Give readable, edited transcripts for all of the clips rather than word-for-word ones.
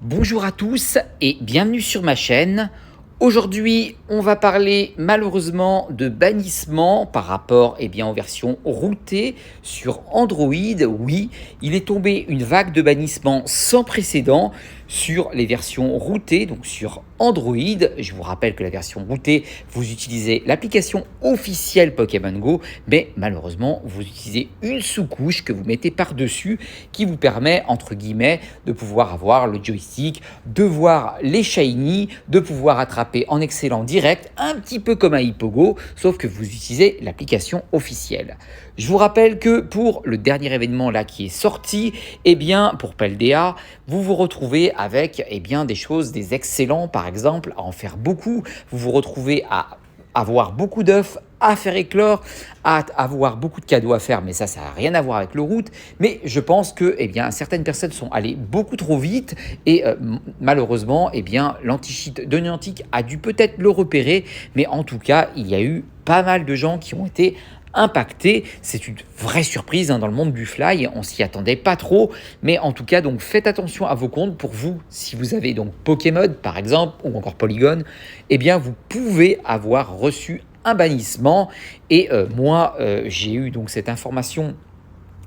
Bonjour à tous et bienvenue sur ma chaîne. Aujourd'hui, on va parler malheureusement de bannissement par rapport aux versions routées sur Android. Oui, il est tombé une vague de bannissement sans précédent sur les versions routées, donc sur Android. Je vous rappelle que la version routée, vous utilisez l'application officielle Pokémon Go, mais malheureusement, vous utilisez une sous-couche que vous mettez par-dessus qui vous permet, entre guillemets, de pouvoir avoir le joystick, de voir les shiny, de pouvoir attraper en excellent direct, un petit peu comme un Hippogo, sauf que vous utilisez l'application officielle. Je vous rappelle que pour le dernier événement là qui est sorti, pour Paldea, vous vous retrouvez avec des choses, des excellents par exemple, à en faire beaucoup. Vous vous retrouvez à avoir beaucoup d'œufs à faire éclore, à avoir beaucoup de cadeaux à faire, mais ça n'a rien à voir avec le route. Mais je pense que certaines personnes sont allées beaucoup trop vite et malheureusement, l'anti-cheat de Niantic a dû peut-être le repérer, mais en tout cas, il y a eu pas mal de gens qui ont été impacté. C'est une vraie surprise dans le monde du fly, on s'y attendait pas trop, mais en tout cas donc faites attention à vos comptes. Pour vous, si vous avez donc Pokémon par exemple ou encore Polygon, vous pouvez avoir reçu un bannissement et moi j'ai eu donc cette information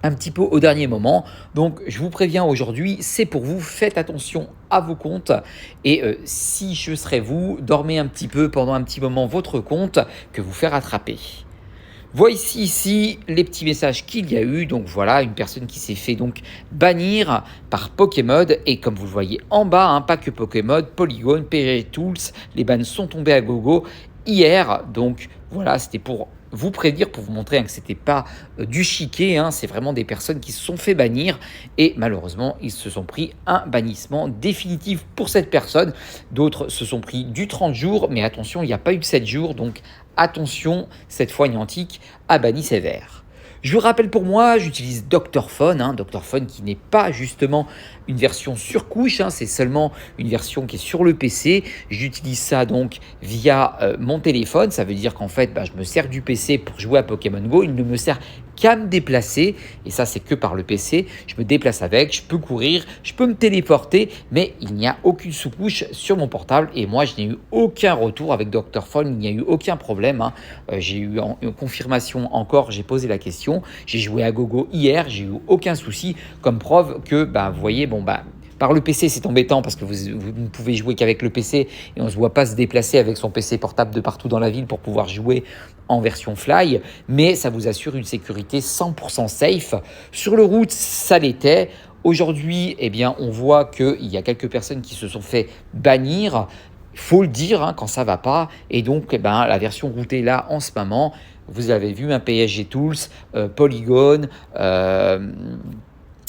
un petit peu au dernier moment, donc je vous préviens aujourd'hui, c'est pour vous, faites attention à vos comptes et si je serais vous, dormez un petit peu pendant un petit moment votre compte que vous faire attraper. Voici ici les petits messages qu'il y a eu. Donc voilà, une personne qui s'est fait donc bannir par Pokémod. Et comme vous le voyez en bas, pas que Pokémod, Polygon, PG Tools, les bans sont tombés à gogo hier. Donc voilà, c'était pour vous prédire, pour vous montrer que ce n'était pas du chiquet. C'est vraiment des personnes qui se sont fait bannir. Et malheureusement, ils se sont pris un bannissement définitif pour cette personne. D'autres se sont pris du 30 jours. Mais attention, il n'y a pas eu que 7 jours. Donc attention, cette fois Niantic a banni sévère. Je vous rappelle pour moi, j'utilise Dr Phone, Dr Phone qui n'est pas justement une version surcouche, c'est seulement une version qui est sur le PC. J'utilise ça donc via mon téléphone, ça veut dire qu'en fait je me sers du PC pour jouer à Pokémon Go, il ne me sert qu'à me déplacer, et ça c'est que par le PC, je me déplace avec, je peux courir, je peux me téléporter, mais il n'y a aucune sous-couche sur mon portable, et moi je n'ai eu aucun retour avec Dr Phone, il n'y a eu aucun problème, j'ai eu une confirmation encore, j'ai posé la question, j'ai joué à gogo hier, j'ai eu aucun souci, comme preuve que, vous voyez, par le PC, c'est embêtant parce que vous ne pouvez jouer qu'avec le PC et on ne se voit pas se déplacer avec son PC portable de partout dans la ville pour pouvoir jouer en version fly, mais ça vous assure une sécurité 100% safe. Sur le route, ça l'était. Aujourd'hui, on voit qu'il y a quelques personnes qui se sont fait bannir. Il faut le dire quand ça ne va pas. Et donc, la version routée là, en ce moment, vous avez vu un PSG Tools, Polygon,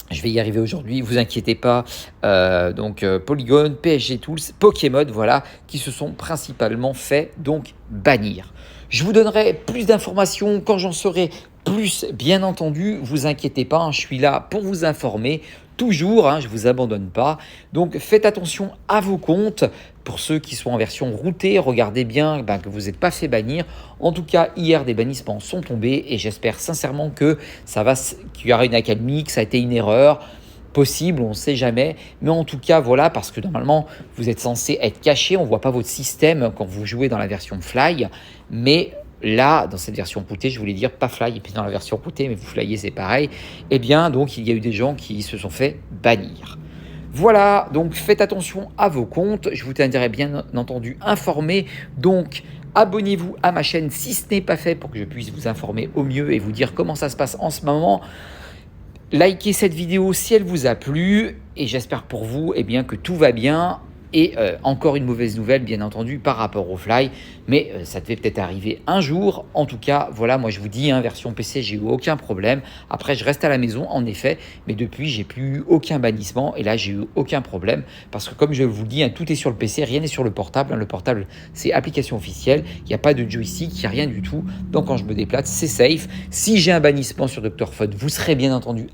je vais y arriver aujourd'hui, vous inquiétez pas. Polygon, PSG Tools, Pokémon, voilà, qui se sont principalement fait donc bannir. Je vous donnerai plus d'informations quand j'en saurai plus, bien entendu. Vous inquiétez pas, je suis là pour vous informer. Toujours, je ne vous abandonne pas. Donc faites attention à vos comptes. Pour ceux qui sont en version routée, regardez bien que vous n'êtes pas fait bannir. En tout cas, hier, des bannissements sont tombés et j'espère sincèrement que qu'il y aura une accalmie, que ça a été une erreur. Possible, on ne sait jamais. Mais en tout cas, voilà, parce que normalement, vous êtes censé être caché. On ne voit pas votre système quand vous jouez dans la version Fly. Mais là, dans cette version routée, je voulais dire pas Fly, et puis dans la version routée, mais vous flyez, c'est pareil. Donc, il y a eu des gens qui se sont fait bannir. Voilà, donc faites attention à vos comptes. Je vous tiendrai bien entendu informé. Donc, abonnez-vous à ma chaîne si ce n'est pas fait pour que je puisse vous informer au mieux et vous dire comment ça se passe en ce moment. Likez cette vidéo si elle vous a plu et j'espère pour vous que tout va bien. Et encore une mauvaise nouvelle, bien entendu, par rapport au fly. Mais ça devait peut-être arriver un jour. En tout cas, voilà, moi je vous dis, version PC, j'ai eu aucun problème. Après, je reste à la maison, en effet. Mais depuis, j'ai plus eu aucun bannissement. Et là, j'ai eu aucun problème. Parce que comme je vous le dis, tout est sur le PC, rien n'est sur le portable. Le portable, c'est application officielle. Il n'y a pas de joystick, il n'y a rien du tout. Donc quand je me déplace, c'est safe. Si j'ai un bannissement sur Dr Phone, vous serez bien entendu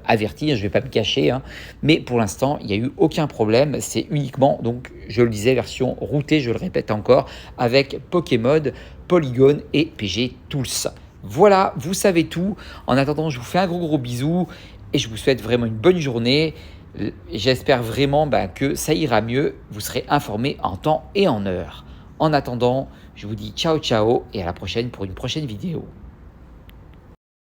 averti. Je ne vais pas me cacher. Mais pour l'instant, il n'y a eu aucun problème. C'est uniquement... Donc, je le disais, version routée, je le répète encore, avec Pokémon, Polygon et PG Tools. Voilà, vous savez tout. En attendant, je vous fais un gros bisou et je vous souhaite vraiment une bonne journée. J'espère vraiment que ça ira mieux. Vous serez informés en temps et en heure. En attendant, je vous dis ciao ciao et à la prochaine pour une prochaine vidéo.